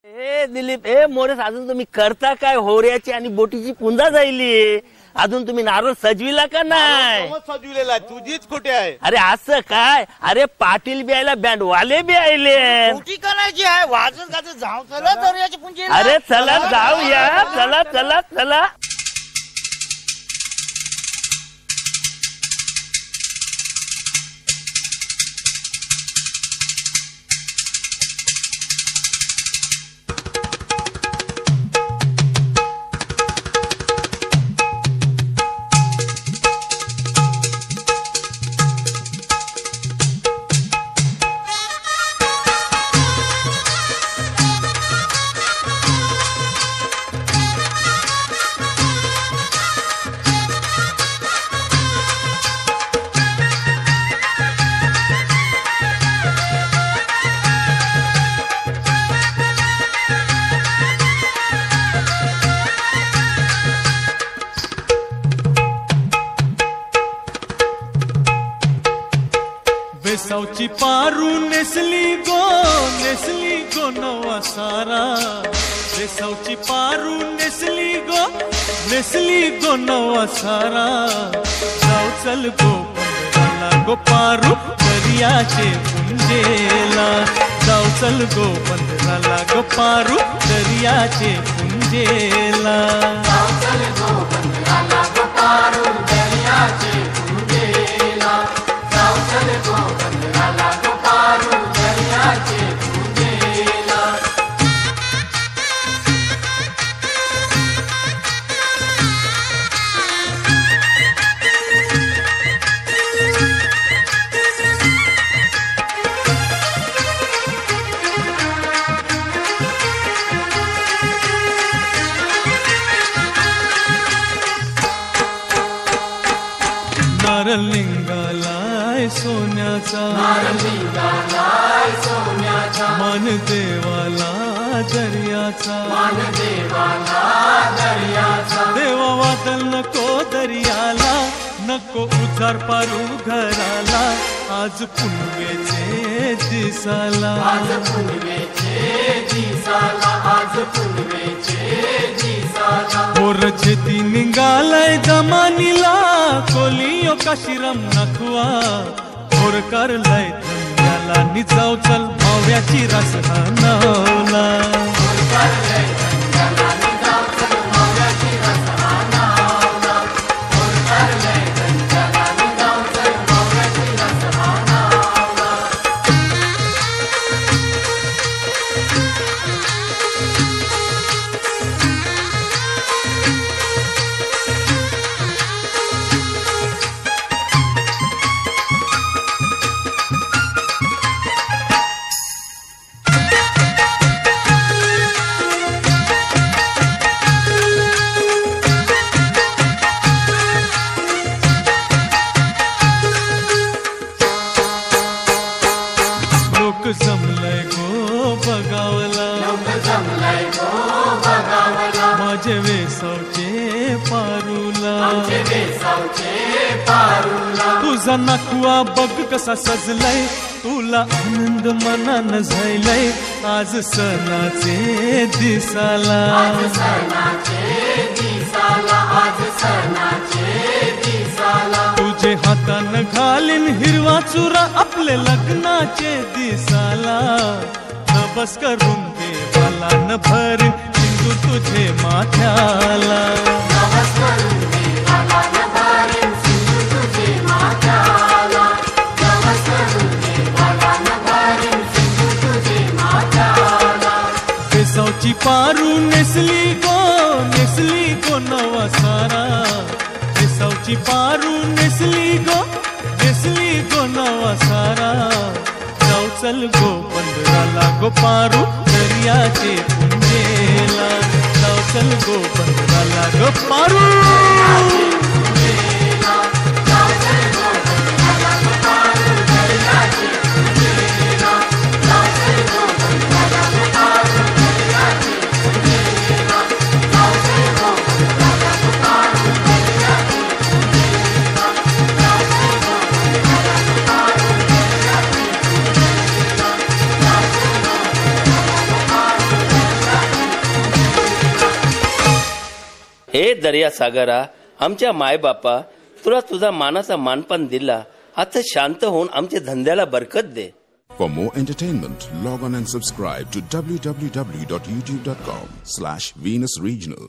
ए दिलीप, ए मोरेस, अजून तुम्ही करता काय? होऱ्याची आणि बोटीची पुंजा जायली, अजून तुम्ही नारळ सजविला का नाही? सजविलेला, तुझीच कुठे आहे? अरे असं काय? अरे पाटील बी आयला, बँड वाले बी आयले. मोठी करायची आहे, वाजत गाजत जाऊ चला दर्याची पुंजी. अरे चला जाऊया, चला चला चला. बेसावची पारू नेसली गो नवा सारा. बेसावची पारू नेसली गो नवा सारा. जाऊ चल गो पंधराला गो पारू दर्याचे पुंजेला. जाऊ चल गो पंधराला गो पारू दर्याचे पुंजेला. जाऊ चल गो पंधराला गो पारू दर्याचे पुंजेला. जाऊ चल गो पंधराला गो पारू दर्याचे पुंजेला. नारळ लिंगालाय सोन्याचा. मान देवाला दर्याचा. देवा वादल नको दर्याला, नको उधार पारू घराला. आज पुनवेचे दिसाला. पोर छेती निघालाय जमानीला. कोलियो काशीराम नाखवा पोर करलाय धंद्याला. निजाव चल माव्याची रास हानवला. जमलंय गो बगावला. माझे वेसावचे पारूला. तुझा नाकुआ बघ कसा सजलाय. तुला आनंद मनान झालाय. आज सणाचे दिसाला. तुझे हातान घालीन हिरवा चुरा आपले लग्नाचे दिसाला. नबस करून देवाला न भरीन सिंधू तुझे माथ्याला. बेसावची पारू नेसली गो नवा सारा. बेसावची पारू नेसली गो नवा सारा. जाऊ चल गो पंधराला गो पारू दर्याचे पुंजेला. जाऊ चल गो पंधराला गो पारू. हे दर्या सागरा, आमच्या मायबापा, तुला तुझा मानाचा मानपान दिला, आता शांत होऊन आमच्या धंद्याला बरकत दे. For more entertainment, log on and subscribe to www.youtube.com/Venus Regional.